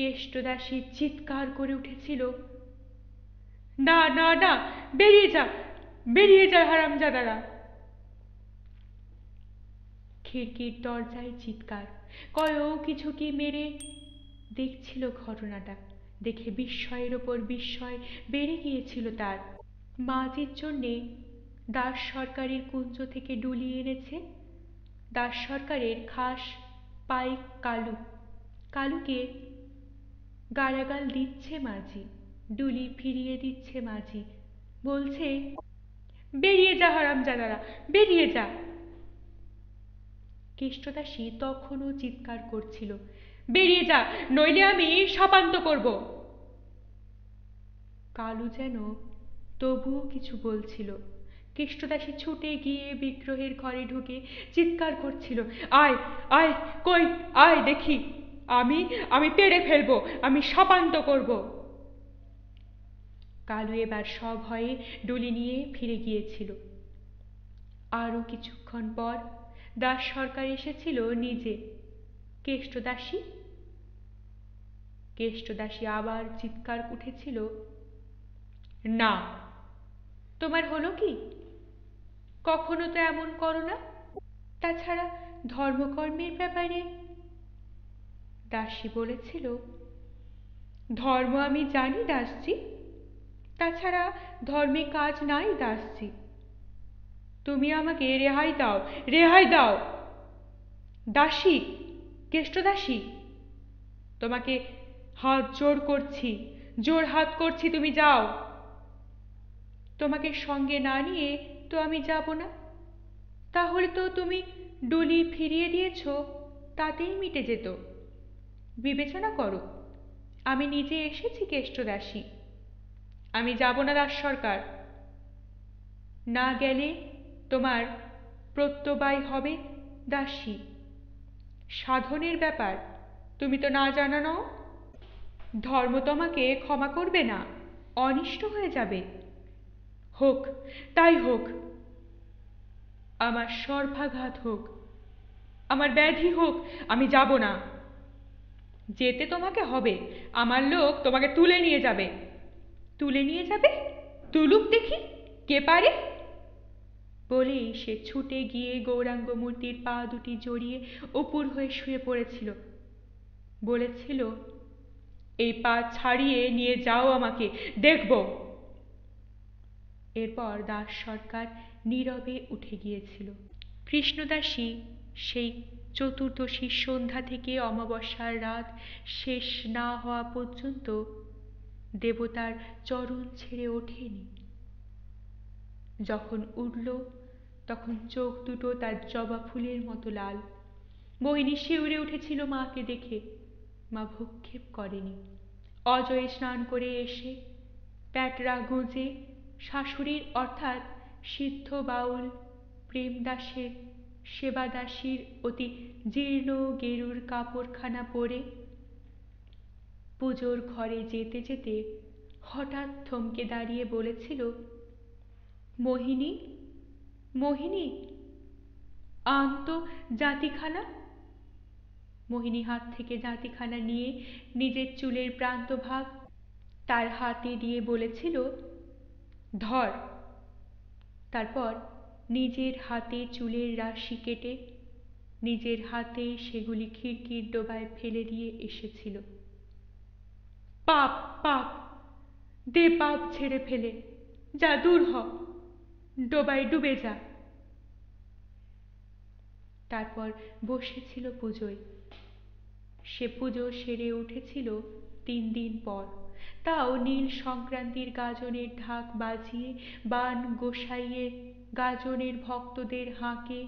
কেষ্টদাসী চিৎকার করে উঠেছিল, না না না, বেরিয়ে যা, বেরিয়ে যা হারামজাদারা। খিড়কির দরজায় চিৎকার, কয়েও কিছুকি মেরে দেখছিল ঘটনাটা। দেখে বিস্ময়ের ওপর বিস্ময় বেড়ে গিয়েছিল তার। মাঝির জন্যে দাস সরকারের কুঞ্জ থেকে ডুলি এনেছে। দাস সরকারের খাস পাইক কালু। কালুকে গালাগাল দিচ্ছে মাঝি, ডুলি ফিরিয়ে দিচ্ছে মাঝি, বলছে, বেরিয়ে যা হারামজাদারা, বেরিয়ে যা। কেষ্টদাসী তখনও চিৎকার করছিল, বেরিয়ে যা, নইলে আমি শাপান্ত করব। কালু যেন তবুও কিছু বলছিল। কেষ্টদাসী ছুটে গিয়ে বিগ্রহের ঘরে ঢুকে চিৎকার করছিল, আয় আয়, কই আয় দেখি, আমি আমি পেড়ে ফেলবো, আমি শাপান্ত করব। কালু এবার সভয়ে ডুলি নিয়ে ফিরে গিয়েছিল। আরো কিছুক্ষণ পর দাস সরকার এসেছিল নিজে। কেষ্টদাসী কেষ্টদাসী আবার চিৎকার উঠেছিল, না, তোমার হলো কি? কখনো তো এমন করো না। তাছাড়া ধর্মকর্মের ব্যাপারে দাসী বলেছিল, ধর্ম আমি জানি দাসজি, তাছাড়া ধর্মে কাজ নাই দাসজি, তুমি আমাকে রেহাই দাও, রেহাই দাও। দাসী, কেষ্টদাসী, তোমাকে হাত জোর করছি, জোর হাত করছি, তুমি যাও। তোমাকে সঙ্গে না নিয়ে তো আমি যাব না। তাহলে তো তুমি ডুলি ফিরিয়ে দিয়েছ, তাতেই মিটে যেত। বিবেচনা করো, আমি নিজে এসেছি কেষ্টদাসী, আমি যাব না দাস সরকার। না গেলে তোমার প্রত্যবায় হবে দাসী। সাধনের ব্যাপার তুমি তো না জানা নও। ধর্ম তোমাকে ক্ষমা করবে না, অনিষ্ট হয়ে যাবে। হোক, তাই হোক, আমার সর্বাঘাত হোক, আমার ব্যাধি হোক, আমি যাব না। যেতে তোমাকে হবে, আমার লোক তোমাকে তুলে নিয়ে যাবে। তুলে নিয়ে যাবে? তুলুক দেখি, কে পারে। বলেই সে ছুটে গিয়ে গৌরাঙ্গ মূর্তির পা দুটি জড়িয়ে অপুর হয়ে শুয়ে পড়েছিল। বলেছিল, এই পা ছাড়িয়ে নিয়ে যাও আমাকে, দেখব। এরপর দাস সরকার নীরবে উঠে গিয়েছিল। কৃষ্ণদাসী সেই চতুর্দশীর সন্ধ্যা থেকে অমাবস্যার রাত শেষ না হওয়া পর্যন্ত দেবতার চরণ ছেড়ে ওঠেনি। যখন উঠল তখন চোখ দুটো তার জবা ফুলের মতো লাল। মোহিনী শিউরে উঠেছিল মাকে দেখে। মা ভ্রুক্ষেপ করেনি। অজয় স্নান করে এসে প্যাটরা গুঁজে শাশুড়ির অর্থাৎ সিদ্ধ বাউল প্রেমদাসের সেবাদাসীর অতি জীর্ণ গেরুর কাপড়খানা পরে পুজোর ঘরে যেতে যেতে হঠাৎ থমকে দাঁড়িয়ে বলেছিল, মোহিনী, মোহিনী, আন তো জাতিখানা। মোহিনী হাত থেকে জাতিখানা নিয়ে নিজের চুলের প্রান্তভাগ তার হাতে দিয়ে বলেছিল, ধর। তারপর নিজের হাতে চুলের রাশি কেটে নিজের হাতে সেগুলি খিড়কির ডোবায় ফেলে দিয়ে এসেছিল। পাপ, পাপ, দে পাপ ছেড়ে ফেলে, যা দূর হ, ডোবায় ডুবে যা। তারপর বসেছিল পুজোয়। সে পুজো সেরে উঠেছিল 3 দিন পর। তাও নীল সংক্রান্তির গাজনের ঢাক বাজিয়ে বান গোসাইয়ে গাজনের ভক্তদের হাঁকে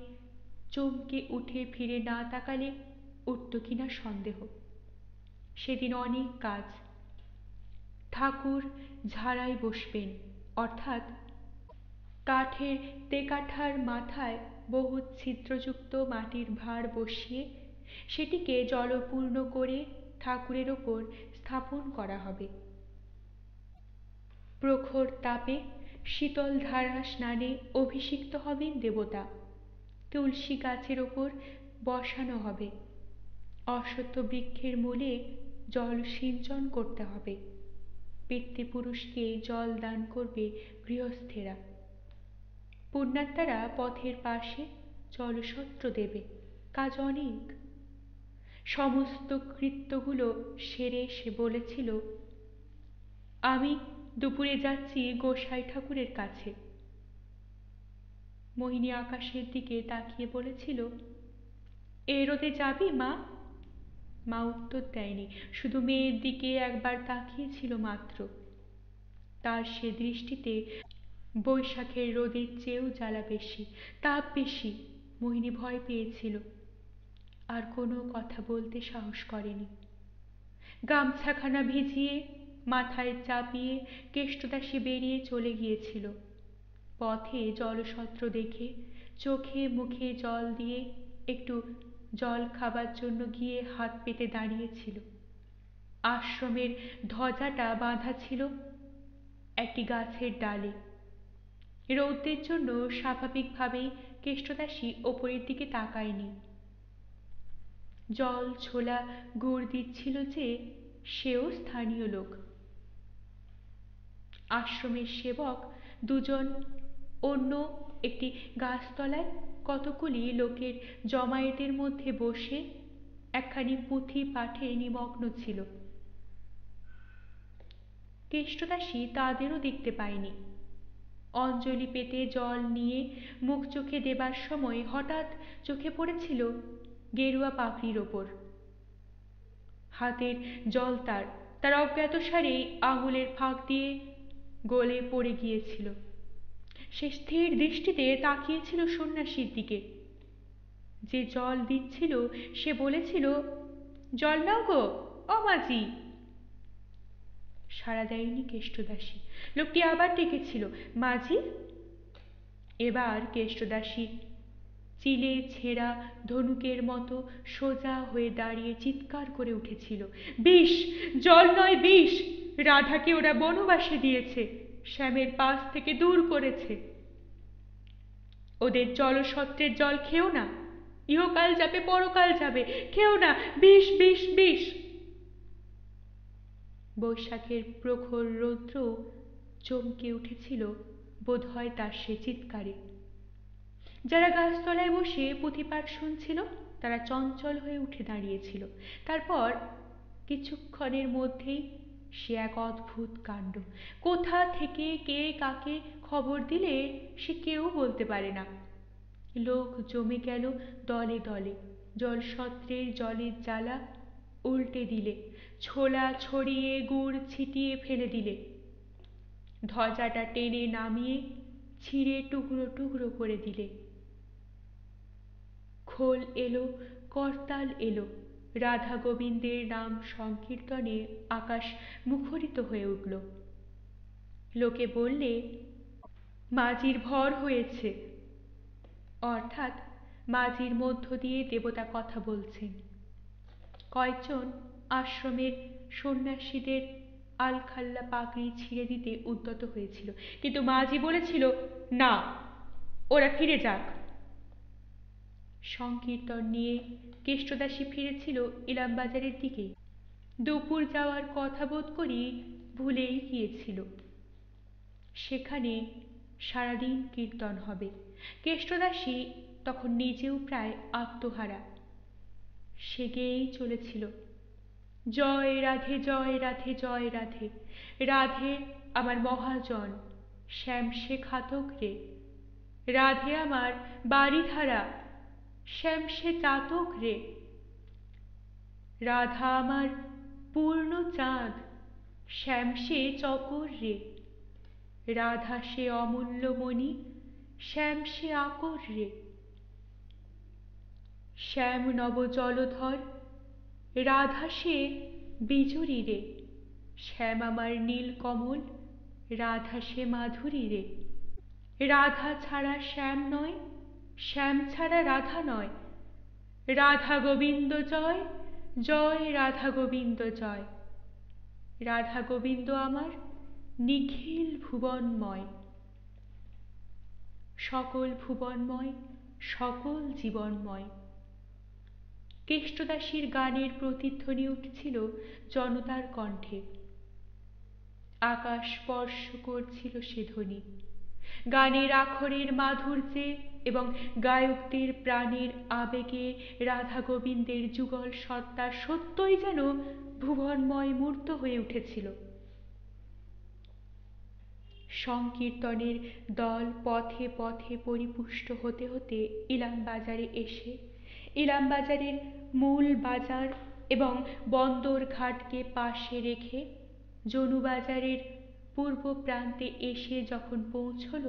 চমকে উঠে ফিরে না তাকালে উঠত কিনা সন্দেহ। সেদিন অনেক কাজ। ঠাকুর ঝাড়াই বসবেন, অর্থাৎ কাঠের তেকাঠার মাথায় বহু ছিদ্রযুক্ত মাটির ভাঁড় বসিয়ে সেটিকে জলপূর্ণ করে ঠাকুরের ওপর স্থাপন করা হবে। প্রখর তাপে শীতল ধারা স্নানে অভিষিক্ত হবেন দেবতা। তুলসী গাছের ওপর বসানো হবে। অশ্বত্থ বৃক্ষের মূলে জল সিঞ্চন করতে হবে। পিতৃপুরুষকে জল দান করবে গৃহস্থেরা। পুণ্যাত্মারা পথের পাশে জলসত্র দেবে। কাজ অনেক। সমস্ত কৃত্যগুলো সেরে সে বলেছিল, আমি দুপুরে যাচ্ছি গোসাই ঠাকুরের কাছে। মোহিনী আকাশের দিকে তাকিয়ে বলেছিল, এ রোদে যাবি মা? মা উত্তর দেয়নি, শুধু মেয়ের দিকে একবার তাকিয়েছিল মাত্র। তার সে দৃষ্টিতে বৈশাখের রোদের চেয়েও জ্বালা বেশি, তাপ বেশি। মোহিনী ভয় পেয়েছিল, আর কোনো কথা বলতে সাহস করেনি। গামছাখানা ভিজিয়ে মাথায় চাপিয়ে কেষ্টদাসী বেরিয়ে চলে গিয়েছিল। পথে জলসত্র দেখে চোখে মুখে জল দিয়ে একটু জল খাবার জন্য গিয়ে হাত পেতে দাঁড়িয়েছিল। আশ্রমের ধ্বজাটা বাঁধা ছিল একটি গাছের ডালে। রৌদ্রের জন্য স্বাভাবিকভাবেই কেষ্টদাসী ওপরের দিকে তাকায়নি। জল ছোলা গুড় দিচ্ছিল যে, সেও স্থানীয় লোক। আশ্রমের সেবক দুজন অন্য একটি গাছতলায় কতগুলি লোকের জমায়েতের মধ্যে বসে একখানি পুঁথি পাঠে নিমগ্ন ছিল। কেষ্টদাসী তাদেরও দেখতে পায়নি। অঞ্জলি পেতে জল নিয়ে মুখ চোখে দেবার সময় হঠাৎ চোখে পড়েছিল গেরুয়া পাগড়ির ওপর হাতের জল তার অজ্ঞাতসারেই আঙুলের ফাঁক দিয়ে গলে পড়ে গিয়েছিল। সে স্থির দৃষ্টিতে তাকিয়েছিল সন্ন্যাসীর দিকে। যে জল দিচ্ছিল সে বলেছিল, জল নাও গো ও মাঝি। সাড়া দেয়নি কেষ্টদাসী। লোকটি আবার ডেকেছিল, মাঝি। এবার কেষ্টদাসী চিলে ছেঁড়া ধনুকের মতো সোজা হয়ে দাঁড়িয়ে চিৎকার করে উঠেছিল, বিষ, জল নয় বিষ। রাধাকে ওরা বনবাসে দিয়েছে, শ্যামের পাশ থেকে দূর করেছে। ওদের জলসত্রের জল খেও না, ইহকাল যাবে পরকাল যাবে, খেও না, বিষ বিষ বিষ। বৈশাখের প্রখর রৌদ্র চমকে উঠেছিল বোধহয় তার সে চিৎকারে। যারা গাছতলায় বসে পুঁথিপাঠ শুনছিল তারা চঞ্চল হয়ে উঠে দাঁড়িয়েছিল। তারপর কিছুক্ষণের মধ্যেই সে এক অদ্ভুত কাণ্ড। কোথা থেকে কে কাকে খবর দিলে সে কেউ বলতে পারে না। লোক জমে গেল দলে দলে। জলসত্রের জলের জ্বালা উল্টে দিলে, ছোলা ছড়িয়ে গুড় ছিটিয়ে ফেলে দিলে, ধ্বজাটা টেনে নামিয়ে ছিঁড়ে টুকরো টুকরো করে দিলে। খোল এলো, করতাল এলো, রাধা গোবিন্দের নাম সংকীর্তনে আকাশ মুখরিত হয়ে উঠল। লোকে বললে, মাঝির ভর হয়েছে, অর্থাৎ মাঝির মধ্য দিয়ে দেবতা কথা বলছেন। কয়েকজন আশ্রমের সন্ন্যাসীদের আলখাল্লা পাগড়ি ছিঁড়ে দিতে উদ্যত হয়েছিল, কিন্তু মাঝি বলেছিল, না, ওরা ফিরে যাক। সংকীর্তন নিয়ে কেষ্টদাসী ফিরেছিল ইলামবাজারের দিকে। দুপুর যাওয়ার কথা বোধ করি ভুলেই গিয়েছিল। সেখানে সারাদিন কীর্তন হবে। কেষ্টদাসী তখন নিজেও প্রায় আত্মহারা। সে গেয়েই চলেছিল, জয় রাধে জয় রাধে জয় রাধে। রাধে আমার মহাজন, শ্যাম সে ঘাতক রে। রাধে আমার বাড়িধারা, শ্যাম সে চাতক রে। রাধা আমার পূর্ণ চাঁদ, শ্যাম সে চকর রে। রাধা সে অমূল্য মণি, শ্যাম সে আকর রে। শ্যাম নব জলধর, রাধা সে বিজুরি রে। শ্যাম আমার নীল কমল, রাধা সে মাধুরী রে। রাধা ছাড়া শ্যাম নয়, শ্যাম ছাড়া রাধা নয়। রাধা গোবিন্দ জয়, জয় রাধা গোবিন্দ জয়। রাধা গোবিন্দ আমার নিখিল ভুবনময়, সকল ভুবনময়, সকল জীবনময়। কেষ্টদাসীর গানের প্রতিধ্বনি উঠছিল জনতার কণ্ঠে। আকাশ স্পর্শ করছিল সে ধ্বনি। গানের আখরের মাধুর্যে এবং গায়কদের প্রাণের আবেগে রাধা গোবিন্দের যুগল সত্তা সত্যই যেন ভুবনময় মূর্ত হয়ে উঠেছিল। সংকীর্তনের দল পথে পথে পরিপুষ্ট হতে হতে ইলামবাজারে এসে ইলামবাজারের মূল বাজার এবং বন্দর ঘাটকে পাশে রেখে জনুবাজারের পূর্ব প্রান্তে এসে যখন পৌঁছল,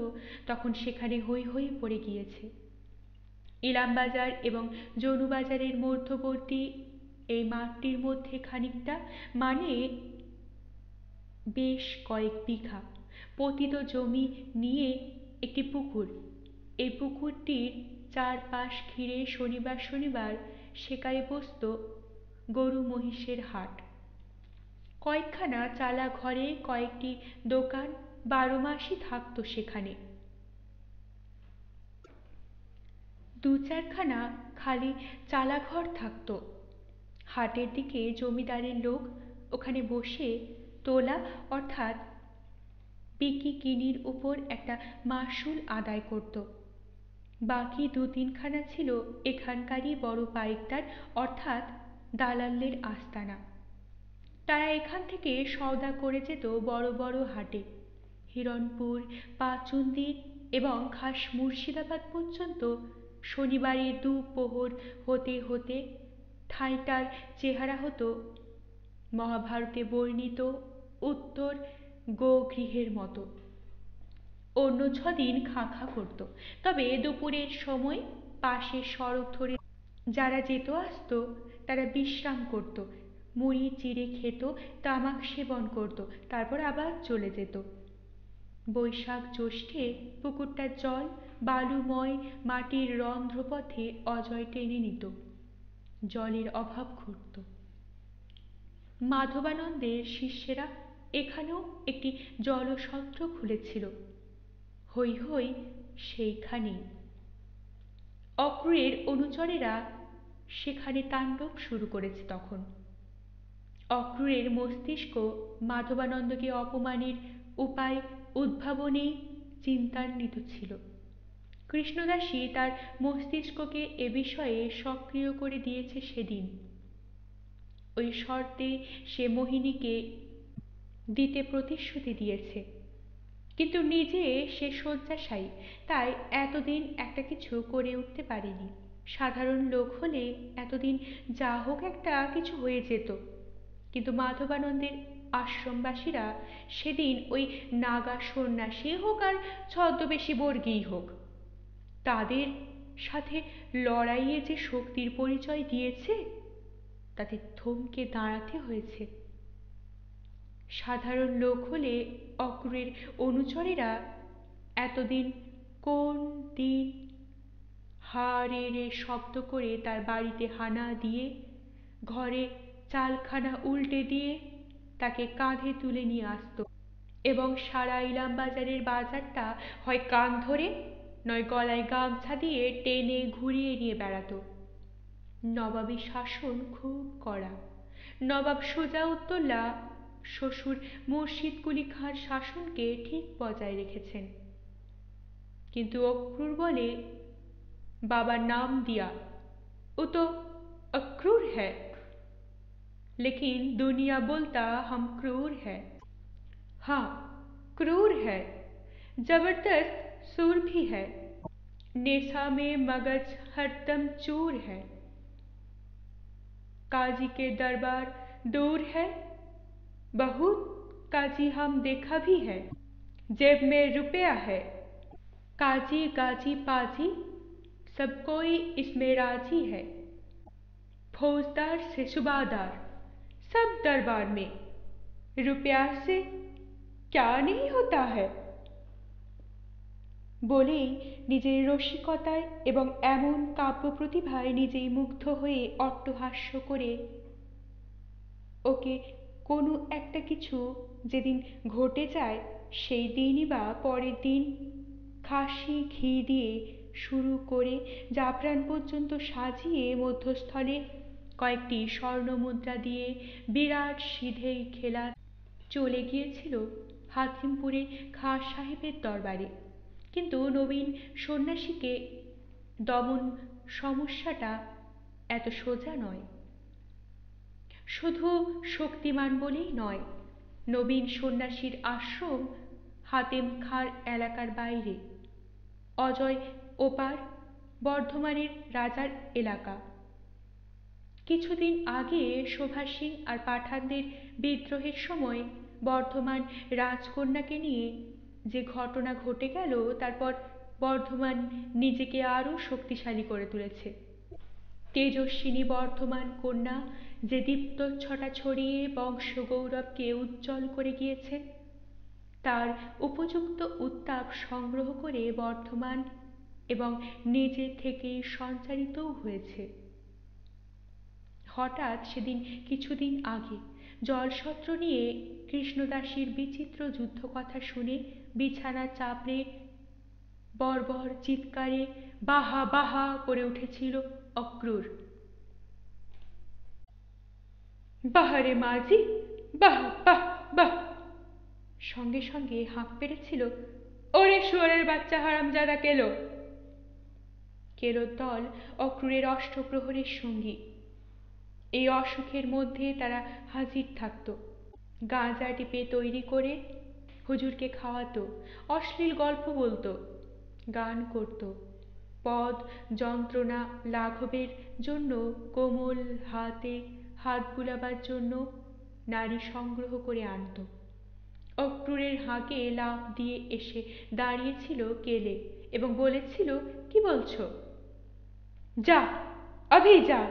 তখন সেখানে হৈ হৈ পড়ে গিয়েছে। ইলামবাজার এবং জনুবাজারের মধ্যবর্তী এই মাঠটির মধ্যে খানিকটা, মানে বেশ কয়েক বিঘা পতিত জমি নিয়ে একটি পুকুর। এই পুকুরটির চারপাশ ঘিরে শনিবার শনিবার সেখানে বসত গরু মহিষের হাট। কয়েকখানা চালা ঘরে কয়েকটি দোকান 12 মাসই থাকত সেখানে। 2-4খানা খালি চালা ঘর থাকত। হাটের দিকে জমিদারের লোক ওখানে বসে তোলা অর্থাৎ বিকিকিনির উপর একটা মাশুল আদায় করত। বাকি 2-3খানা ছিল এখানকারই বড় পাইকদার অর্থাৎ দালালদের আস্তানা। তারা এখান থেকে সওদা করে যেত বড় বড় হাটে, হিরণপুর, পাচুন্দি এবং খাস মুর্শিদাবাদ পর্যন্ত। শনিবারের দুপোহর হতে হতে ঠাঁইটার চেহারা হতো মহাভারতে বর্ণিত উত্তর গোগৃহের মতো। অন্য 6 দিন খাঁ খাঁ করত। তবে দুপুরের সময় পাশের সড়ক ধরে যারা যেত আসত তারা বিশ্রাম করত, মুড়ি চিড়ে খেত, তামাক সেবন করত, তারপর আবার চলে যেত। বৈশাখ জ্যৈষ্ঠে পুকুরটার জল বালুময় মাটির রন্ধ্রপথে অজয় টেনে নিত। জলের অভাব ঘুরত। মাধবানন্দের শিষ্যেরা এখানেও একটি জলসত্র খুলেছিল। হৈ হৈ সেইখানেই। অক্রূরের অনুচরেরা সেখানে তাণ্ডব শুরু করেছে তখন। অক্রূরের মস্তিষ্ক মাধবানন্দকে অপমানের উপায় উদ্ভাবনেই চিন্তান্বিত ছিল। কৃষ্ণদাসী তার মস্তিষ্ককে এ বিষয়ে সক্রিয় করে দিয়েছে সেদিন। ওই শর্তে সে মোহিনীকে দিতে প্রতিশ্রুতি দিয়েছে, কিন্তু নিজে সে শয্যাশায়ী, তাই এতদিন একটা কিছু করে উঠতে পারেনি। সাধারণ লোক হলে এতদিন যা হোক একটা কিছু হয়ে যেত, কিন্তু মাধবানন্দের আশ্রমবাসীরা সেদিন ওই নাগা সন্ন্যাসী হোক আর ছদ্মবেশী বর্গীই হোক, তাদের সাথে লড়াইয়ে যে শক্তির পরিচয় দিয়েছে তাতে থমকে দাঁড়াতে হয়েছে। সাধারণ লোক হলে অক্রূরের অনুচরেরা এতদিন কোন দিন হা রে রে শব্দ করে তার বাড়িতে হানা দিয়ে, ঘরে চালখানা উল্টে দিয়ে তাকে কাঁধে তুলে নিয়ে আসত এবং সারা ইলামবাজারের বাজারটা হয় কান ধরে নয় গলায় গামছা দিয়ে টেনে ঘুরিয়ে নিয়ে বেড়াত। নবাবী শাসন খুব কড়া। নবাব সুজাউদ্দৌলা শ্বশুর মুর্শিদ কুলি খাঁর শাসনকে ঠিক বজায় রেখেছেন, কিন্তু অক্রূর বলে बाबा नाम दिया वो तो अक्रूर है, लेकिन दुनिया बोलता हम क्रूर है। हाँ, क्रूर है, जबरदस्त सूर भी है, नेशा में मगज हरदम चूर है। काजी के दरबार दूर है, बहुत काजी हम देखा भी है, जेब में रुपया है, काजी गाजी पाजी सब कोई इसमें राजी है, फौजदार से सुबादार सब दरबार में, रुपया से क्या नहीं होता है। বলেই নিজের রসিকতায় এবং এমন কাব্য প্রতিভায় নিজেই মুগ্ধ হয়ে অট্টহাস্য করে ওকে কোনো একটা কিছু যেদিন ঘটে যায় সেই দিনই বা পরের দিন খাসি ঘি দিয়ে শুরু করে জাফরান পর্যন্ত সাজিয়ে মধ্যস্থলে কয়েকটি স্বর্ণমুদ্রা দিয়ে বিরাট সিধেই খেলা চলে গিয়েছিল হাকিমপুরে খাঁ সাহেবের দরবারে। কিন্তু নবীন সন্ন্যাসীকে দমন সমস্যাটা এত সোজা নয়। শুধু শক্তিমান বলেই নয়, নবীন সন্ন্যাসীর আশ্রম হাতেম খাঁর এলাকার বাইরে, অজয় ওপার বর্ধমানের রাজার এলাকা। কিছুদিন আগে শোভা সিং আর পাঠানদের বিদ্রোহের সময় বর্ধমান রাজকন্যাকে নিয়ে যে ঘটনা ঘটে গেল, তারপর বর্ধমান নিজেকে আরও শক্তিশালী করে তুলেছে। তেজস্বিনী বর্ধমান কন্যা যে দীপ্তচ্ছটা ছড়িয়ে বংশগৌরবকে উজ্জ্বল করে গিয়েছেন, তার উপযুক্ত উত্তাপ সংগ্রহ করে বর্ধমান এবং নিজে থেকে সঞ্চারিতও হয়েছে। হঠাৎ সেদিন কিছুদিন আগে জলসত্র নিয়ে কৃষ্ণদাসীর বিচিত্র যুদ্ধকথা শুনে বিছানা চাপড়ে বর্বর চিৎকারে বাহা বাহা করে উঠেছিল অক্রূর। বাহারে মাঝি, বাহ বাহ বাহ। সঙ্গে সঙ্গে হাঁক পেড়েছিল, ওরে শুয়োরের বাচ্চা হারামজাদা কেলো। কেলোর দল অক্রূরের অষ্টপ্রহরের সঙ্গী। এই অসুখের মধ্যে তারা হাজির থাকত। গাঁজা টিপে তৈরি করে হুজুরকে খাওয়াতো, অশ্লীল গল্প বলতো, গান করত, পদ যন্ত্রণা লাঘবের জন্য কোমল হাতে হাত বুলাবার জন্য নারী সংগ্রহ করে আনত। অক্রূরের হাঁকে লাফ দিয়ে এসে দাঁড়িয়েছিল কেলে এবং বলেছিল, কি বলছো? যা, অভি যা।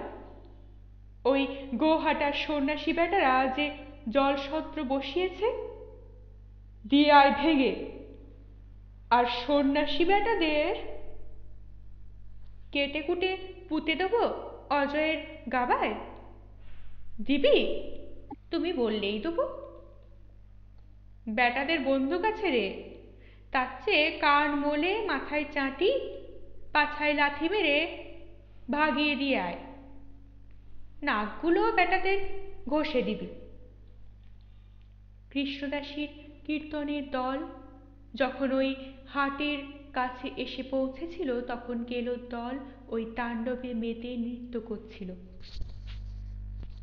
ওই গোহাটার সন্ন্যাসী বেটারা যে জলসত্র বসিয়েছে, দিয়ে আয় ভেঙে। আর সন্ন্যাসী বেটাদের কেটে কুটে পুঁতে দেবো অজয়ের গাবায়। দিবি? তুমি বললেই দেবো। বেটাদের বন্দুক আছে রে, তার চেয়ে কান মোলে মাথায় চাঁটি পাছায় লাথি মেরে ভাগিয়ে দিয়ে আয়। নাকগুলো বেটাদের ঘষে দিবি। কৃষ্ণদাসীর কীর্তনের দল যখন ওই হাটের কাছে এসে পৌঁছেছিল, তখন কেলোর দল ওই তাণ্ডবে মেতে নৃত্য করছিল।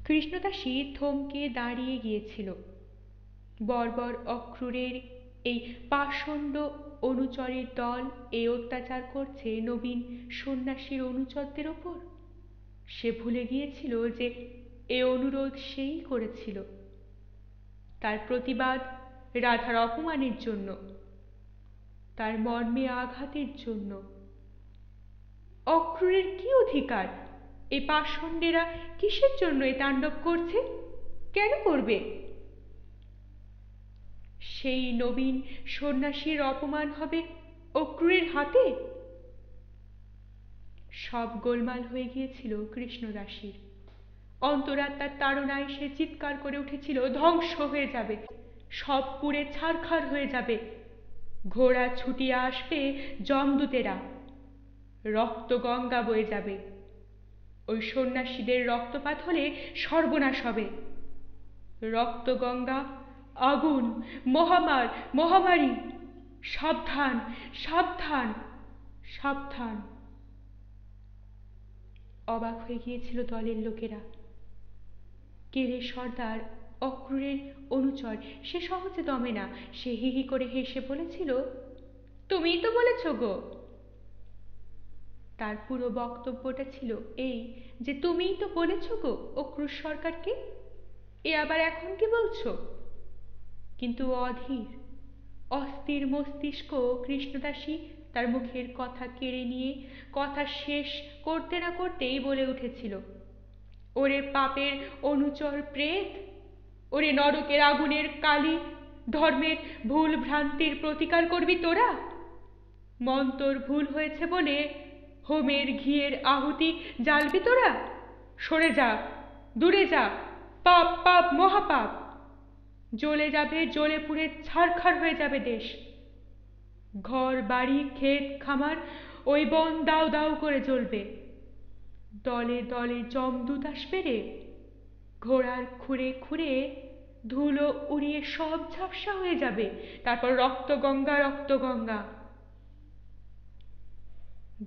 কৃষ্ণদাসী থমকে দাঁড়িয়ে গিয়েছিল। বর্বর অক্রূরের এই পাষণ্ড অনুচরের দল এই অত্যাচার করছে নবীন সন্ন্যাসীর অনুচরদের ওপর। সে ভুলে গিয়েছিল যে এ অনুরোধ সেই করেছিল, তার প্রতিবাদ রাধার অপমানের জন্য, তার মর্মে আঘাতের জন্য। অক্রূরের কি অধিকার? এই পাষণ্ডেরা কিসের জন্য এ তাণ্ডব করছে? কেন করবে? সেই নবীন সন্ন্যাসীর অপমান হবে অক্রূরের হাতে? সব গোলমাল হয়ে গিয়েছিল কৃষ্ণদাসীর। অন্তরাত্মার তাড়নায় সে চিৎকার করে উঠেছিল, ধ্বংস হয়ে যাবে, সব পুড়ে ছারখার হয়ে যাবে। ঘোড়া ছুটিয়া আসবে যমদূতেরা, রক্ত গঙ্গা বয়ে যাবে। ওই সন্ন্যাসীদের রক্তপাত হলে সর্বনাশ হবে। রক্ত গঙ্গা, আগুন, মহামার, মহামারী, সাবধান সাবধান সাবধান। অবাক হয়ে গিয়েছিল দলের লোকেরা। কেলে সর্দার অক্রূরের অনুচর, সে সহজে দমে না। সে হি হি করে হেসে বলেছিল, তুমিই তো বলেছ গো। তার পুরো বক্তব্যটা ছিল এই যে, তুমিই তো বলেছ গো অক্রূর সরকারকে, এ আবার এখন কি বলছো? কিন্তু অধীর অস্থির মস্তিষ্ক কৃষ্ণদাসী তার মুখের কথা কেড়ে নিয়ে কথা শেষ করতে না করতেই বলে উঠেছিল, ওরে পাপের অনুচর প্রেত, ওরে নরকের আগুনের কালি, ধর্মের ভুল ভ্রান্তির প্রতিকার করবি তোরা? মন্তর ভুল হয়েছে বলে হোমের ঘিয়ের আহুতি জ্বালবি তোরা? সরে যা, দূরে যা, পাপ পাপ মহাপাপ। জ্বলে যাবে, জ্বলে পুড়ে ছারখার হয়ে যাবে দেশ। ঘর বাড়ি ক্ষেত খামার ওই বন দাউ দাউ করে জ্বলবে। দলে দলে যমদূত আসবে রে, ঘোড়ার খুঁড়ে খুঁড়ে ধুলো উড়িয়ে সব ঝাপসা হয়ে যাবে, তারপর রক্ত গঙ্গা রক্ত গঙ্গা।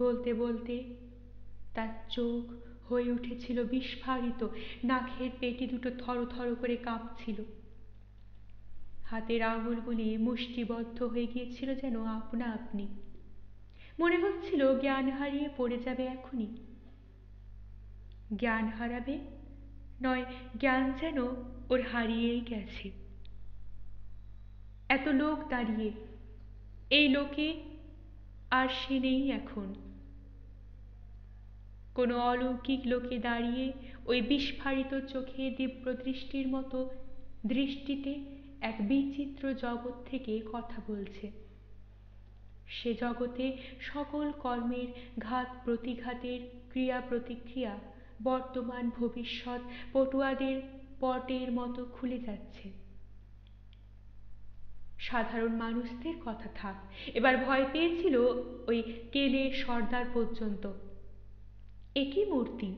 বলতে বলতে তার চোখ হয়ে উঠেছিল বিস্ফারিত, নাকের পেটি দুটো থরথর করে কাঁপছিল, হাতের আঙুলগুলি মুষ্টিবদ্ধ হয়ে গিয়েছিল যেন আপনা আপনি। মনে হচ্ছিল জ্ঞান হারিয়ে পড়ে যাবে এখনই। জ্ঞান হারাবে নয়, জ্ঞান যেন ওর হারিয়েই গেছে। এত লোক দাঁড়িয়ে, এই লোকে আর সে নেই এখন। কোনো অলৌকিক লোকে দাঁড়িয়ে ওই বিস্ফারিত চোখে দিব্য দৃষ্টির মতো দৃষ্টিতে এক বিচিত্র জগৎ থেকে কথা বলছে। সে জগতে সকল কর্মের ঘাত প্রতিঘাতের ক্রিয়া প্রতিক্রিয়া বর্তমান ভবিষ্যৎ পটুয়াদের পটের মতো খুলে যাচ্ছে। সাধারণ মানুষদের কথা থাক, এবার ভয় পেয়েছিল ওই কেলে সর্দার পর্যন্ত। একই মূর্তি,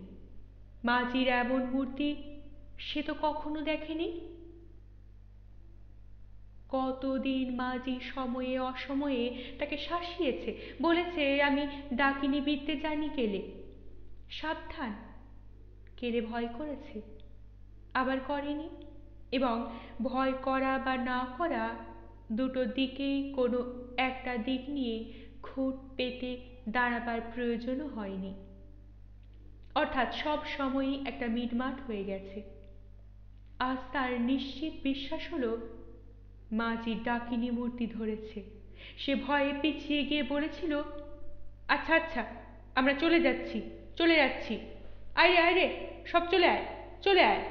মাঝির এমন মূর্তি সে তো কখনো দেখেনি। কতদিন মাঝি সময়ে অসময়ে তাকে শাসিয়েছে, বলেছে আমি ডাকিনী বিদ্যে জানি কেলে, সাবধান। কেলে ভয় করেছে, আবার করেনি, এবং ভয় করা বা না করা দুটো দিকেই কোনো একটা দিক নিয়ে খুঁট পেতে দাঁড়াবার প্রয়োজনও হয়নি। অর্থাৎ সব সময়ই একটা মিটমাট হয়ে গেছে। আজ তার নিশ্চিত বিশ্বাস হলো মাঝি ডাকিনী মূর্তি ধরেছে। সে ভয়ে পিছিয়ে গিয়ে বলেছিল, আচ্ছা আচ্ছা, আমরা চলে যাচ্ছি চলে যাচ্ছি, আয় আয় রে, সব চলে আয় চলে আয়।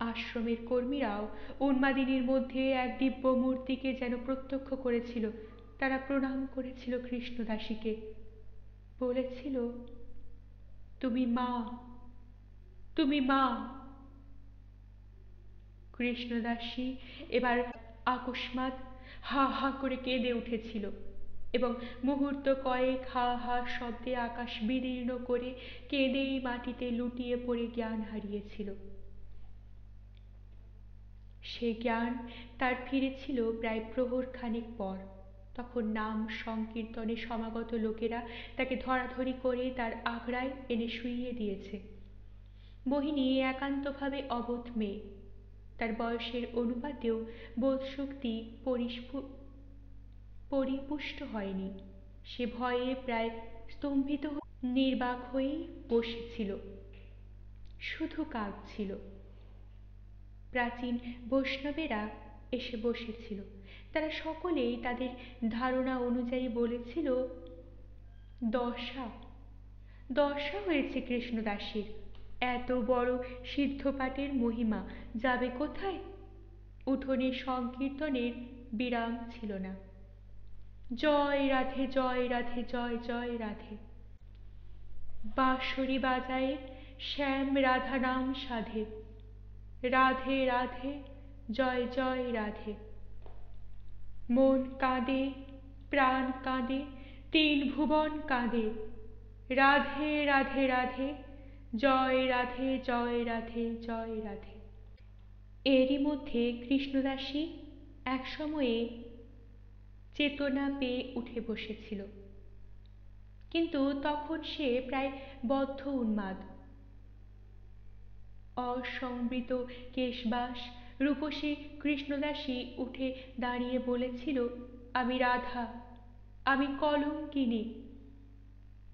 আশ্রমের কর্মীরাও উন্মাদিনীর মধ্যে এক দিব্য মূর্তিকে যেন প্রত্যক্ষ করেছিল। তারা প্রণাম করেছিল কৃষ্ণদাসীকে, বলেছিল, তুমি মা, তুমি মা। কৃষ্ণদাসী এবার আকস্মাৎ হা হা করে কেঁদে উঠেছিল এবং মুহূর্ত কয়েক হা হা শব্দে আকাশ বিদীর্ণ করে কেঁদেই মাটিতে লুটিয়ে পড়ে জ্ঞান হারিয়েছিল। সে জ্ঞান তার ফিরেছিল প্রায় প্রহর খানেক পর। তখন নাম সংকীর্তনে সমাগত লোকেরা তাকে ধরাধরি করে তার আগ্রায় এনে শুইয়ে দিয়েছে। মোহিনী একান্তভাবে অবোধ মেয়ে, তার বয়সের অনুপাতেও বোধশক্তি পরিপুষ্ট হয়নি। সে ভয়ে প্রায় স্তম্ভিত নির্বাক হয়েই বসেছিল, শুধু কাঁদছিল। প্রাচীন বৈষ্ণবেরা এসে বসেছিল। তারা সকলেই তাদের ধারণা অনুযায়ী বলেছিল, দশা দশা হয়েছে কৃষ্ণদাসীর। এত বড় সিদ্ধপাঠের মহিমা যাবে কোথায়? উঠোনে সংকীর্তনের বিরাম ছিল না। জয় রাধে জয় রাধে জয় জয় রাধে। বাঁশরি বাজায়ে শ্যাম রাধা নাম সাধে, রাধে রাধে জয় জয় রাধে। মন কাঁদে, প্রাণ কাঁদে, তিন ভুবন কাঁদে, রাধে রাধে রাধে জয় রাধে জয় রাধে জয় রাধে। এরই মধ্যে কৃষ্ণদাসী এক সময়ে চেতনা পেয়ে উঠে বসেছিল, কিন্তু তখন সে প্রায় বদ্ধ উন্মাদ। অসংবৃত কেশবাস রূপসী কৃষ্ণদাসী উঠে দাঁড়িয়ে বলেছিল, আমি রাধা, আমি কলঙ্কিনী,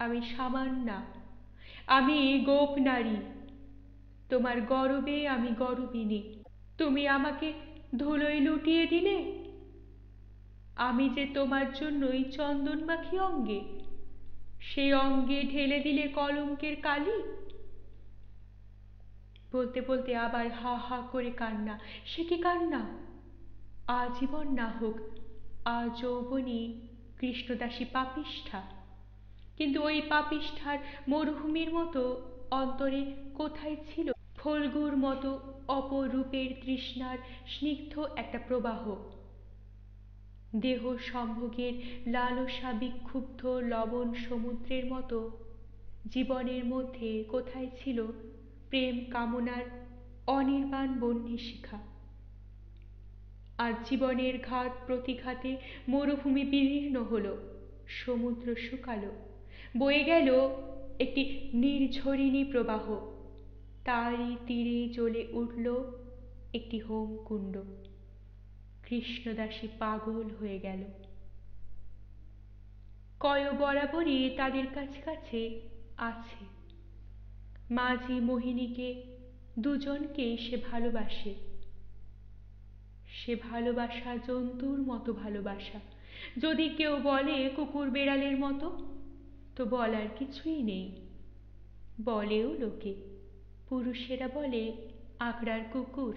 আমি সামান্না, আমি গোপ নারী, তোমার গরবে আমি গরবিনী। তুমি আমাকে ধুলোয় লুটিয়ে দিলে, আমি যে তোমার জন্যই চন্দন মাখি অঙ্গে, সেই অঙ্গে ঢেলে দিলে কলঙ্কের কালি। বলতে বলতে আবার হা হা করে কান্না। সে কি কান্না! আজীবন না হোক আযৌবনী কৃষ্ণদাসী পাপিষ্ঠা, কিন্তু ওই পাপিষ্ঠার মরুভূমির মতো অন্তরে কোথায় ছিল ফল্গুর মতো অপরূপের তৃষ্ণার স্নিগ্ধ একটা প্রবাহ। দেহ সম্ভোগের লালসা বিক্ষুব্ধ লবণ সমুদ্রের মতো জীবনের মধ্যে কোথায় ছিল প্রেম কামনার অনির্বাণ বহ্নি শিখা। আর জীবনের ঘাত প্রতিঘাতে মরুভূমি বিদীর্ণ হল, সমুদ্র শুকালো, বয়ে গেল একটি নির্ঝরিণী প্রবাহ, তারই তীরে জ্বলে উঠল একটি হোমকুণ্ড। কৃষ্ণদাসী পাগল হয়ে গেল। কয় বরাবরই তাদের কাছে কাছে আছে। মাঝি মোহিনীকে দুজনকেই সে ভালোবাসে। সে ভালোবাসা জন্তুর মতো ভালোবাসা। যদি কেউ বলে কুকুর বেড়ালের মতো, তো বলার কিছুই নেই। বলেও লোকে, পুরুষেরা বলে আকড়ার কুকুর,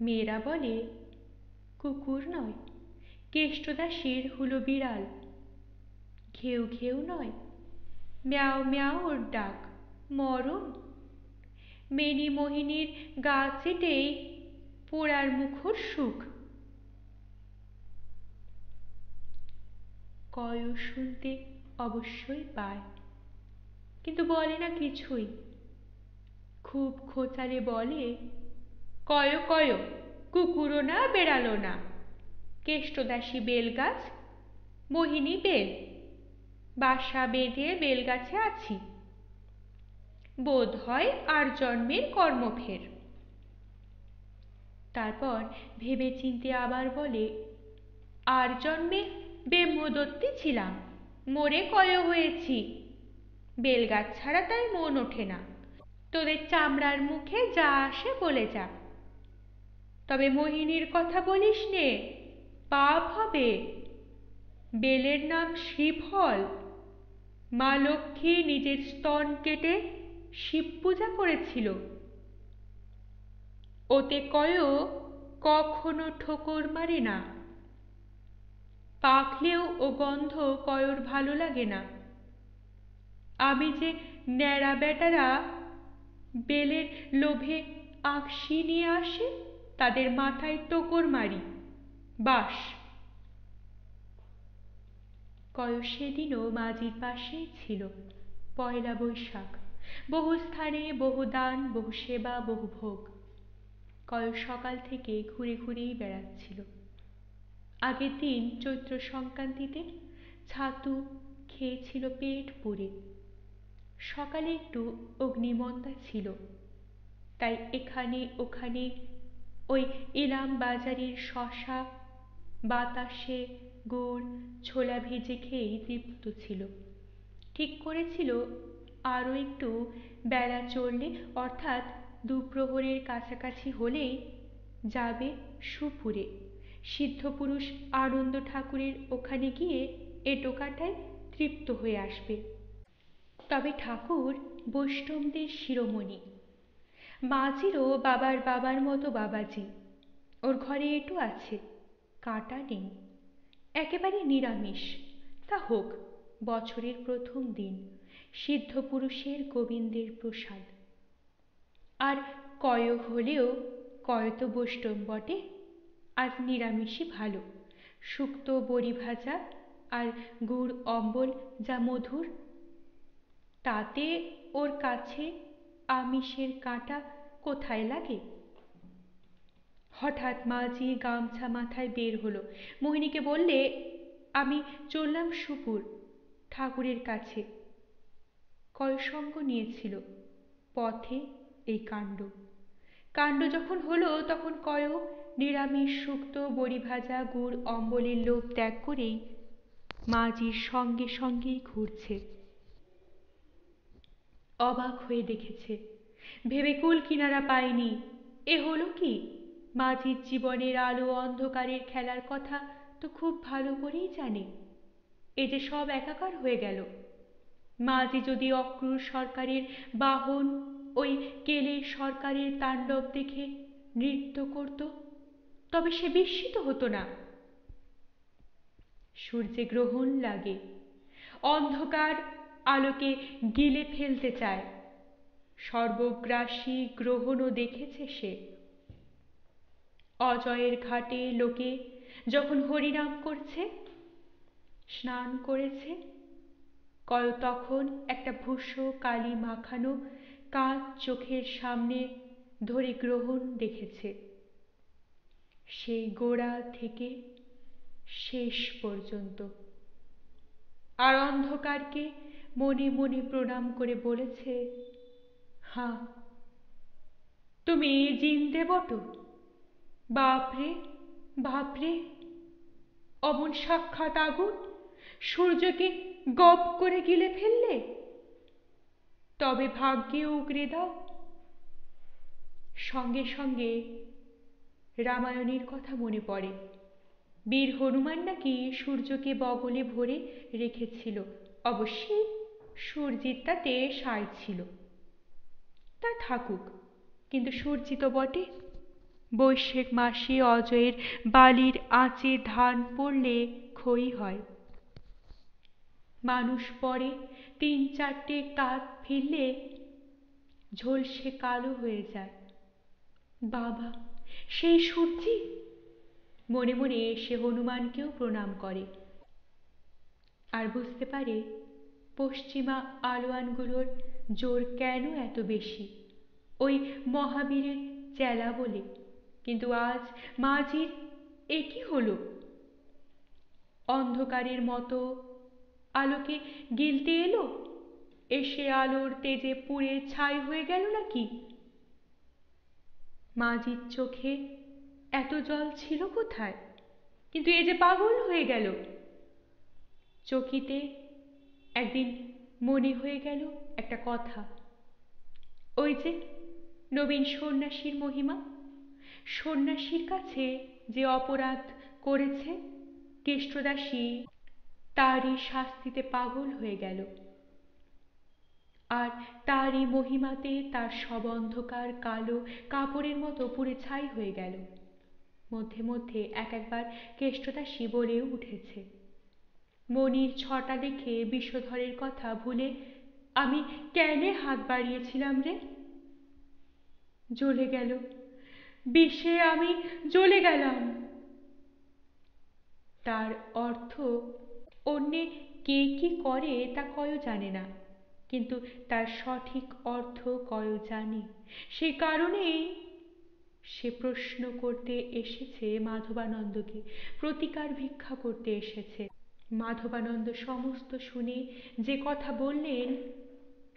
মেয়েরা বলে কুকুর নয়, কেষ্টদাসীর হুলো বিড়াল। ঘেউ ঘেউ নয়, ম্যাও ম্যাও ওর ডাক, মরণ। মেনি মোহিনীর গা চেটেই পোড়ার মুখর সুখ। কয় শুনতে অবশ্যই পায়, কিন্তু বলে না কিছুই। খুব খোঁচালে বলে, কয় কয়, কুকুরও না বেড়ালো না, কেষ্টদাসী বেলগাছ, মোহিনী বেল, বাসা বেঁধে বেলগাছে আছি, বোধ হয় আর জন্মের কর্ম ফের। তারপর ভেবে চিনতে আবার বলে, আর জন্মে ব্রহ্মদত্তী ছিলাম, মরে কয় হয়েছি, বেলগাছ ছাড়া তাই মন ওঠে না। তোদের চামড়ার মুখে যা আসে বলে যা, তবে মোহিনীর কথা বলিস নে, পাপ হবে। বেলের নাম শ্রীফল। মা লক্ষ্মী নিজের স্তন কেটে শিব পূজা করেছিল। ওতে কয় কখনো ঠোকর মারে না, পাকলেও ও গন্ধ কয়র ভালো লাগে না। আমি যে ন্যাড়া বেটারা বেলের লোভে আঁকশি নিয়ে আসে, তাদের মাথায় টোকর মারি, বাস। কয় সেদিনও মাঝির পাশেই ছিল। পয়লা বৈশাখ, বহু স্থানে বহু দান, বহু সেবা, বহু ভোগ। কয় সকাল থেকে ঘুরে ঘুরেই বেড়াচ্ছিল। আগের দিন চৈত্র সংক্রান্তিতে ছাতু খেয়েছিল পেট পুরে। সকালে একটু অগ্নিমন্দা ছিল, তাই এখানে ওখানে ওই ইলাম বাজারের শশা, বাতাসে গুড়, ছোলা ভেজে খেয়েই তৃপ্ত ছিল। ঠিক করেছিল আরও একটু বেলা চললে, অর্থাৎ দুপ্রহরের কাছাকাছি হলেই যাবে সুপুরে, সিদ্ধপুরুষ আনন্দ ঠাকুরের ওখানে গিয়ে এঁটো কাটায় তৃপ্ত হয়ে আসবে। তবে ঠাকুর বৈষ্ণবদের শিরোমণি। মাঝিরও বাবার বাবার মতো বাবাজি। ওর ঘরে এঁটো আছে, কাঁটা নেই, একেবারে নিরামিষ। তা হোক, বছরের প্রথম দিন, সিদ্ধপুরুষের গোবিন্দের প্রসাদ। আর কয় হলেও কয় তো বৈষ্ণব বটে, আজ নিরামিষই ভালো। শুক্তো বড়ি ভাজা আর গুড় অম্বল যা মধুর, তাতে ওর কাছে আমিষের কাঁটা কোথায় লাগে। হঠাৎ মাঝি গামছা মাথায় বের হলো। মোহিনীকে বললে, আমি চললাম সুপুর, ঠাকুরের কাছে। কয় সঙ্গ নিয়েছিল। পথে এই কাণ্ড। কাণ্ড যখন হলো, তখন কয় নিরামিষ শুক্তো বড়ি ভাজা গুড় অম্বলের লোভ ত্যাগ করেই মাঝির সঙ্গে সঙ্গেই ঘুরছে। অবাক হয়ে দেখেছে, ভেবে কুল কিনারা পায়নি। এ হলো কি? মাঝির জীবনের আলো অন্ধকারের খেলার কথা তো খুব ভালো করেই জানে। এ যে সব একাকার হয়ে গেল। মাঝি যদি অক্রূর সরকারের বাহন ওই কেলে সরকারের তাণ্ডব দেখে নৃত্য করত, তবে সে বিস্মিত হতো না। সূর্যে গ্রহণ লাগে, অন্ধকার আলোকে গিলে ফেলতে চায়। সর্বগ্রাসী গ্রহণও দেখেছে সে। অজয়ের ঘাটে লোকে যখন হরিনাম করছে, স্নান করেছে, কয় তখন একটা ভূষো কালি মাখানো কাঁচ চোখের সামনে ধরে গ্রহণ দেখেছে, সেই গোড়া থেকে শেষ পর্যন্ত। আর অন্ধকারকে মনে মনে প্রণাম করে বলেছে, হাঁ, তুমি জিন্দে বটো? বাপরে বাপরে, অমন সাক্ষাৎ আগুন সূর্যকে গপ করে গিলে ফেললে, তবে ভাগ্যে উগরে দাও। সঙ্গে সঙ্গে রামায়ণের কথা মনে পড়ে। বীর হনুমান নাকি সূর্যকে বগলে ভরে রেখেছিল। অবশ্যই সূর্যির তাতে সায় ছিল, তা থাকুক, কিন্তু সূর্যি তো বটে। বৈশাখ মাসে অজয়ের বালির আঁচে ধান পড়লে ক্ষয়ী হয়, মানুষ পরে ৩-৪টে কাত ফিরলে ঝলসে কালো হয়ে যায়। বাবা, সেই সূর্যি! মনে মনে সে হনুমানকেও প্রণাম করে, আর বুঝতে পারে পশ্চিমা আলোয়ানগুলোর জোর কেন এত বেশি, ওই মহাবীরের চেলা বলে। কিন্তু আজ মাঝির এ কি হলো? অন্ধকারের মতো আলোকে গিলতে এলো, এসে আলোর তেজে পুড়ে ছাই হয়ে গেল নাকি? মাঝির চোখে এত জল ছিল কোথায়? কিন্তু এ যে পাগল হয়ে গেল। চকিতে একদিন মনে হয়ে গেল একটা কথা, ওই যে নবীন সন্ন্যাসীর মহিমা। সন্ন্যাসীর কাছে যে অপরাধ করেছে, কেষ্টদাসী তারই শাস্তিতে পাগল হয়ে গেল, আর তারই মহিমাতে তার সব অন্ধকার কালো কাপড়ের মতো পুড়ে ছাই হয়ে গেল। মধ্যে মধ্যে একবার কেষ্টদাসী বলেও উঠেছে, মনির ছটা দেখে বিষধরের কথা ভুলে আমি কেন হাত বাড়িয়েছিলাম রে? জ্বলে গেল বিষে, আমি জ্বলে গেলাম। তার অর্থ অন্যে কে কি করে তা কয়ও জানে না, কিন্তু তার সঠিক অর্থ কয়ও জানে। সে কারণেই সে প্রশ্ন করতে এসেছে মাধবানন্দকে, প্রতিকার ভিক্ষা করতে এসেছে। মাধবানন্দ সমস্ত শুনে যে কথা বললেন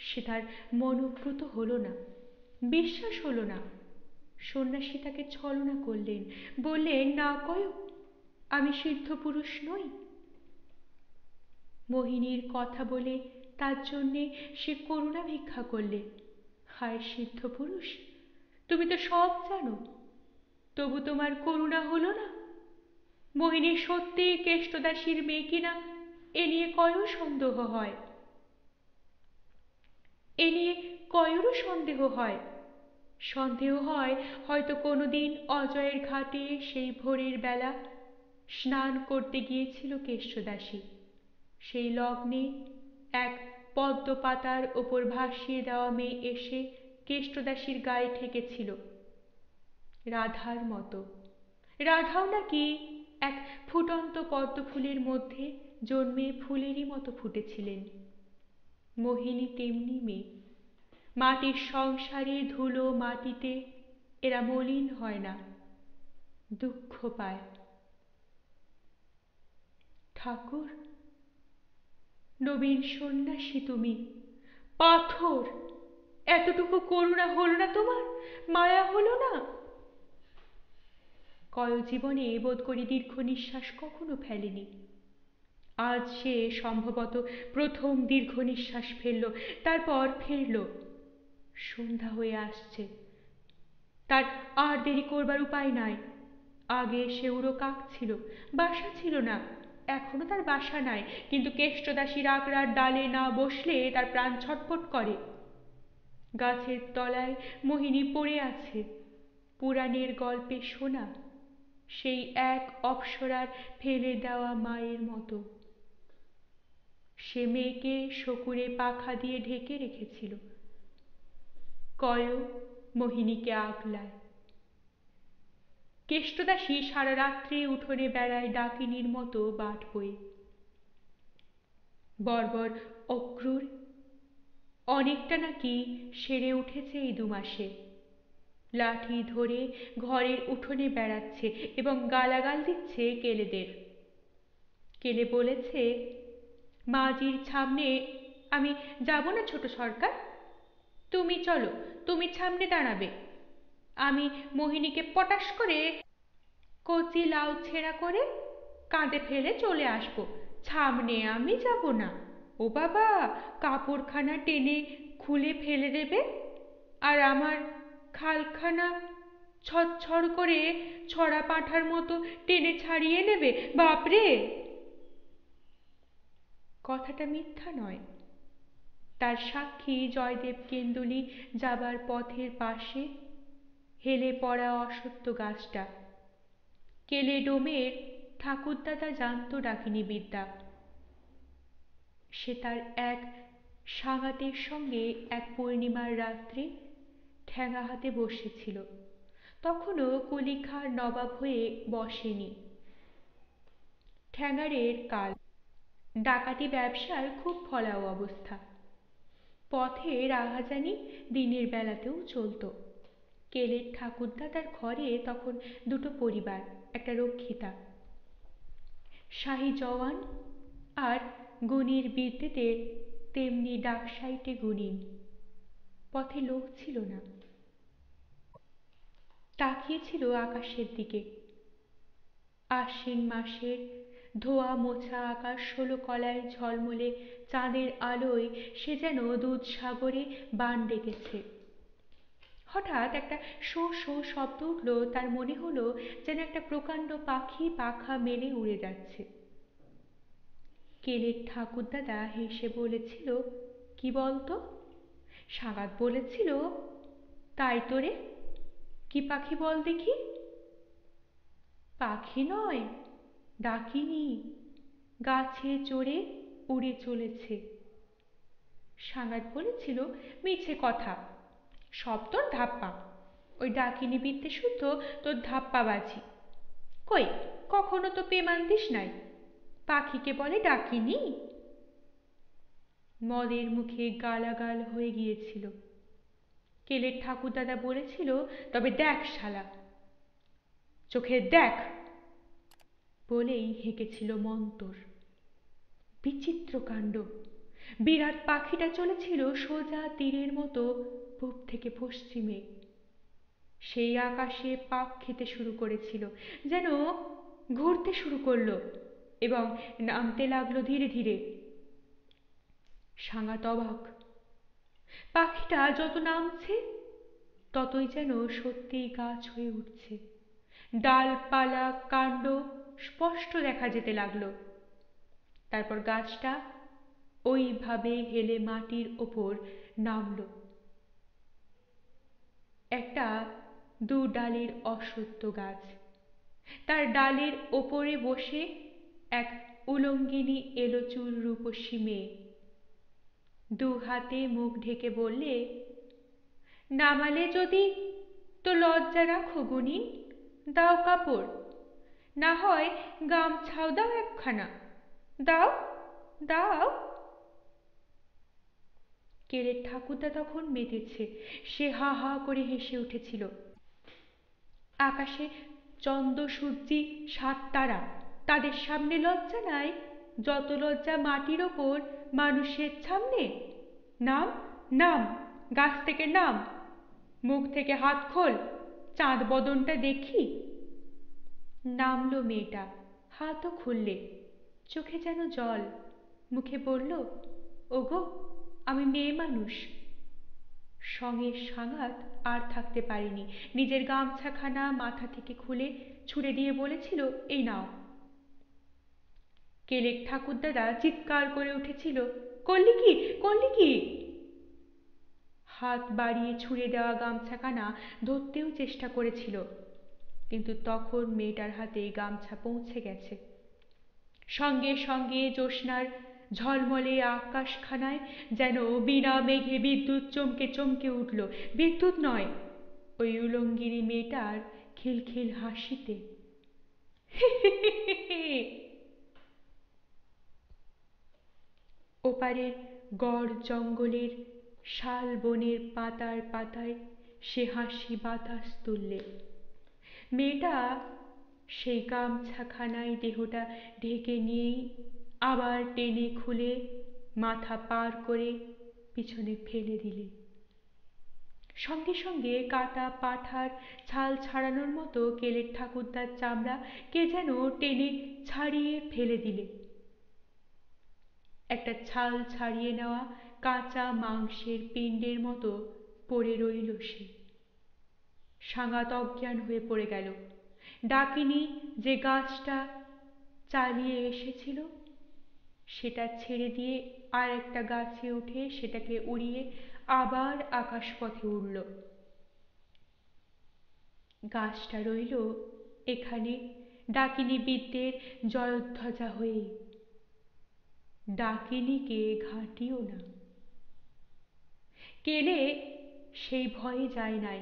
সে তার মনোভূত হল না, বিশ্বাস হল না। সন্ন্যাসী তাকে ছলনা করলেন, বললেন, না কয়, আমি সিদ্ধ পুরুষ নই। মোহিনীর কথা বলে তার জন্যে সে করুণা ভিক্ষা করলে। হায় সিদ্ধ পুরুষ, তুমি তো সব জানো, তবু তোমার করুণা হলো না। মোহিনী সত্যি কেষ্টদাসীর মেয়ে কিনা এ নিয়ে কয়ও সন্দেহ হয়, এ নিয়ে কয়েরও সন্দেহ হয়। সন্দেহ হয় হয়তো কোনোদিন অজয়ের ঘাটে সেই ভোরের বেলা স্নান করতে গিয়েছিল কেষ্টদাসী। সেই লগ্নে এক পদ্ম পাতার ওপর ভাসিয়ে দেওয়া মেয়ে এসে কেষ্টদাসীর গায়ে ঠেকেছিল, রাধার মতো। রাধাও নাকি এক ফুটন্ত পদ্ম ফুলের মধ্যে জন্মে ফুলেরই মতো ফুটেছিলেন। মোহিনী তেমনি মেয়ে। মাটির সংসারে ধুলো মাটিতে এরা মলিন হয় না, দুঃখ পায়। ঠাকুর, নবীন সন্ন্যাসী তুমি, পাথর, এতটুকু করুণা হল না তোমার? মায়া হল না? কয় জীবনে বোধ করি দীর্ঘ নিঃশ্বাস কখনো ফেলেনি, আজ সে সম্ভবত প্রথম দীর্ঘ নিঃশ্বাস ফেলল। তারপর ফিরল। সন্ধ্যা হয়ে আসছে, তার আর দেরি করবার উপায় নাই। আগে সে উড়ো কাক ছিল, বাসা ছিল না, এখনো তার বাসা নাই, কিন্তু কেষ্টদাসীর আকড়ার ডালে না বসলে তার প্রাণ ছটফট করে। গাছের তলায় মোহিনী পড়ে আছে, পুরাণের গল্পে শোনা সেই এক অপ্সরার ফেলে দেওয়া মায়ের মতো। সে মেয়েকে শকুনে পাখা দিয়ে ঢেকে রেখেছিল, কয় মোহিনীকে আগলায়। কেষ্টদাসী সারা রাত্রি উঠোনে বেড়ায় ডাকিনীর মতো বাট বয়ে। বর্বর অক্রূর অনেকটা নাকি সেরে উঠেছে এই 2 মাসে। লাঠি ধরে ঘরের উঠোনে বেড়াচ্ছে এবং গালাগাল দিচ্ছে কেলেদের। কেলে বলেছে, মাঝির সামনে আমি যাব না ছোট সরকার, তুমি চলো, তুমি সামনে দাঁড়াবে, আমি মোহিনীকে পটাশ করে কচি লাউ ছেঁড়া করে কাঁধে ফেলে চলে আসবো, সামনে আমি যাব না। ও বাবা, কাপড়খানা টেনে খুলে ফেলে দেবে আর আমার খালখানা ছড়ছড় করে ছড়া পাঁঠার মতো টেনে ছাড়িয়ে নেবে, বাপরে। কথাটা মিথ্যা নয়। তার সাক্ষী জয়দেব কেন্দুলি যাবার পথের পাশে হেলে পড়া অশ্বত্থ গাছটা। কেলে ডোমের ঠাকুরদাদা জানত ডাকিনী বিদ্যা। সে তার এক সাঙ্গাতের সঙ্গে এক পূর্ণিমার রাত্রে ঠ্যাঙা হাতে বসেছিল। তখনও কলিখার নবাব হয়ে বসেনি। ঠ্যাঙারের কাল। ডাকাতি ব্যবসার খুব ফলাও অবস্থা। পথে রাহাজানি দিনের বেলাতেও চলত। কেলের ঠাকুরদাদার ঘরে তখন 2টো পরিবার, একটা রক্ষিতা। শাহী জওয়ান আর গুণীর বিদ্যেতের তেমনি ডাকসাইটে গুণীন। পথে লোক ছিল না। তাকিয়েছিল আকাশের দিকে। আশ্বিন মাসের ধোয়া মোছা আকাশ 16 কলায় ঝলমলে চাঁদের আলোয় সে যেন দুধসাগরে বান ডেকেছে। হঠাৎ একটা শোঁ শোঁ শব্দ উঠল। তার মনে হলো যেন একটা প্রকাণ্ড পাখি পাখা মেলে উড়ে যাচ্ছে। কেলের ঠাকুরদাদা হেসে বলেছিল, কি বলতো? সাঙ্গাত বলেছিল, তাই তো রে, কি পাখি বল দেখি? পাখি নয়, ডাকিনী, গাছে চড়ে উড়ে চলেছে। সাঙ্গাত বলেছিল, মিছে কথা, সব তোর ধাপ্পা, ওই ডাকিনী বিদ্যে শুদ্ধ তোর ধাপ্পাবাজি। কই, কখনো তো পেমান দিস নাই, পাখিকে বলে ডাকিনী? মদের মুখে গালাগাল হয়ে গিয়েছিল। কেলের ঠাকুরদাদা বলেছিল, তবে দেখ শালা, চোখে দেখ, বলেই হেঁকেছিল মন্তর। বিচিত্র কাণ্ড। বিরাট পাখিটা চলেছিল সোজা তীরের মতো পূব থেকে পশ্চিমে। সেই আকাশে পাক খেতে শুরু করেছিল, যেন ঘুরতে শুরু করলো এবং নামতে লাগলো ধীরে ধীরে। সাঙ্গাত অবাক। পাখিটা যত নামছে ততই যেন সত্যিই গাছ হয়ে উঠছে। ডালপালা কাণ্ড স্পষ্ট দেখা যেতে লাগলো। তারপর গাছটা ওইভাবে হেলে মাটির ওপর নামলো। একটা 2 ডালের অশ্বত্থ গাছ। তার ডালের ওপরে বসে এক উলঙ্গিনী এলোচুল রূপসী মেয়ে। 2 হাতে মুখ ঢেকে বললে, নামালে যদি তো লজ্জা রাখো গুণীন, দাও কাপড়, না হয় গামছাও দাও একখানা, দাও দাও। কেলের ঠাকুরদা তখন মেতেছে। সে হা হা করে হেসে উঠেছিল। আকাশে চন্দ্র সূর্যি 7 তারা, তাদের সামনে লজ্জা নাই যত লজ্জা মাটির ওপর মানুষের সামনে। নাম নাম, গাছ থেকে নাম, মুখ থেকে হাত খোল, চাঁদ বদনটা দেখি। নামলো মেয়েটা, হাতও খুললে, চোখে যেন জল, মুখে বলল, ওগো, আমি মেয়ে মানুষ। সঙ্গে সাঙ্গাত আর থাকতে পারেনি। নিজের গামছাখানা মাথা থেকে খুলে ছুঁড়ে দিয়ে বলেছিল, এই নাও। কেলের ঠাকুরদাদা চিৎকার করে উঠেছিল, করলি কি, করলি কি? হাত বাড়িয়ে ছুঁড়ে দেওয়া গামছাখানা ধরতেও চেষ্টা করেছিল, কিন্তু তখন মেয়েটার হাতে গামছা পৌঁছে গেছে। সঙ্গে সঙ্গে জ্যোৎস্নার ঝলমলে আকাশখানায় যেন বিনা মেঘে বিদ্যুৎ চমকে চমকে উঠল। বিদ্যুৎ নয়, ওই উলঙ্গিনী মেয়েটার খিলখিল হাসিতে। ওপারের গড় জঙ্গলের শাল বনের পাতায় পাতায় সে হাসি বাতাস তুললে। মেয়েটা সেই গামছাখানায় দেহটা ঢেকে নিয়েই আবার টেনে খুলে মাথা পার করে পিছনে ফেলে দিলে। সঙ্গে সঙ্গে কাটা পাঠার ছাল ছাড়ানোর মতো কেলের ঠাকুরদার চামড়া কে যেন টেনে ছাড়িয়ে ফেলে দিলে। একটা ছাল ছাড়িয়ে নেওয়া কাঁচা মাংসের পিণ্ডের মতো পড়ে রইল সে। সাঙ্গাত অজ্ঞান হয়ে পড়ে গেল। ডাকিনী যে গাছটা চালিয়ে এসেছিল সেটা ছেড়ে দিয়ে আর একটা গাছে উঠে সেটাকে উড়িয়ে আবার আকাশপথে উড়ল। গাছটা রইল এখানে ডাকিনী বিদ্যের জয়ধ্বজা হয়ে। ডাকিনীকে ঘাঁটিও না। কেলে সেই ভয়ে যায় নাই।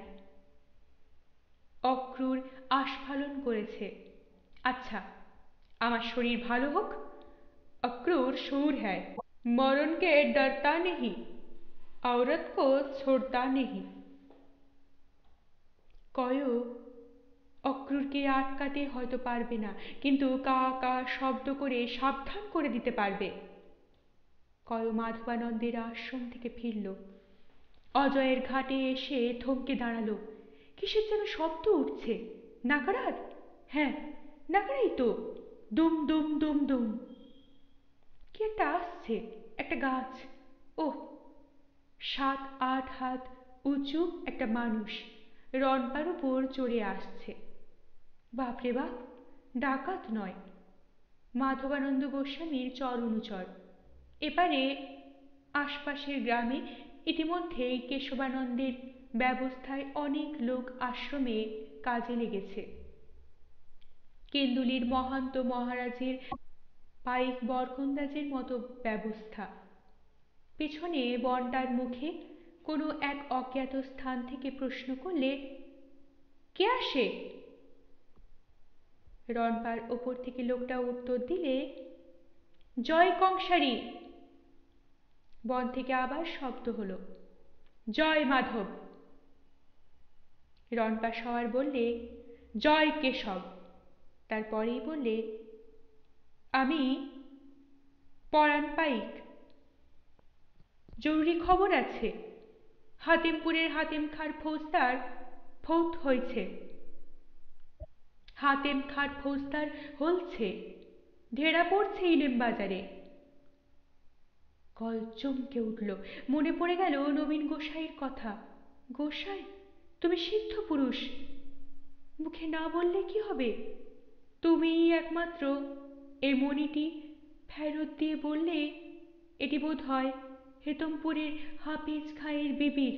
অক্রুর আস্ফালন করেছে। আচ্ছা, আমার শরীর ভালো হোক। अक्रूर शूर है, मरण के डरता नहीं, औरत को छोड़ता नहीं। কয় অক্রুরকে আটকাতে হয়তো পারবে না, কিন্তু কা কা শব্দ করে সাবধান করে দিতে পারবে। কয় মাধবানন্দের আশ্রম থেকে ফিরল। অজয়ের ঘাটে এসে থমকে দাঁড়ালো। কিসের যেন শব্দ উঠছে। নাগাড়ার? হ্যাঁ, নাগাড়াই তো। দুম দুম দুম দুম। কি একটা আসছে, একটা গাছ। ওহ, 7-8 হাত উঁচু একটা মানুষ রনপার উপর চড়ে আসছে। বাপরে বাপ, ডাকাত নয়, মাধবানন্দ গোস্বামীর চর অনুচর। এপারে আশপাশের গ্রামে ইতিমধ্যেই কেশবানন্দের ব্যবস্থায় অনেক লোক আশ্রমে কাজে লেগেছে। কেন্দুলির মহান্ত মহারাজের পাইক বরকন্দাজের মতো ব্যবস্থা। পেছনে বনটার মুখে কোনো এক অজ্ঞাত স্থান থেকে প্রশ্ন করলে, কে আসে? রনপার ওপর থেকে লোকটা উত্তর দিলে, জয় কংসারী। বন থেকে আবার শব্দ হলো, জয় মাধব। রনপা সওয়ার বললে, জয় কেশব। তারপরেই বললে, আমি পরাণ পাইক, জরুরি খবর আছে। হাতেমপুরের হাতেম খাঁর ফৌজদার ফৌত হয়েছে। হাতেম খাঁর ফৌজদার হলছে, ধেরা পড়ছে ইলেম বাজারে। কল চমকে উঠল। মনে পড়ে গেল নবীন গোসাইয়ের কথা। গোসাই, তুমি সিদ্ধ পুরুষ, মুখে না বললে কি হবে? তুমিই একমাত্র। এই মণিটি ফেরত দিয়ে বললে, এটি বোধ হয় হেতমপুরের হাফিজ খাঁয়ের বিবির।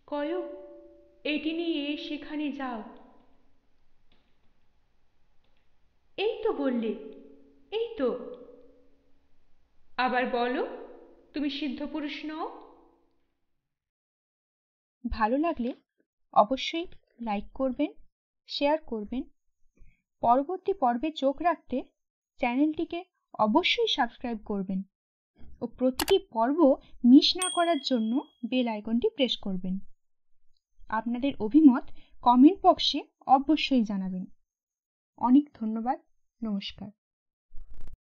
কয় এটি নিয়ে সেখানে যাও। এই তো বললে, এই তো। আবার বলো, তুমি সিদ্ধ পুরুষ নও। ভালো লাগলে অবশ্যই লাইক করবেন, শেয়ার করবেন। পরবর্তী পর্বে চোখ রাখতে চ্যানেলটিকে অবশ্যই সাবস্ক্রাইব করবেন ও প্রতিটি পর্ব মিস না করার জন্য বেল আইকনটি প্রেস করবেন। আপনাদের অভিমত কমেন্ট বক্সে অবশ্যই জানাবেন। অনেক ধন্যবাদ। নমস্কার।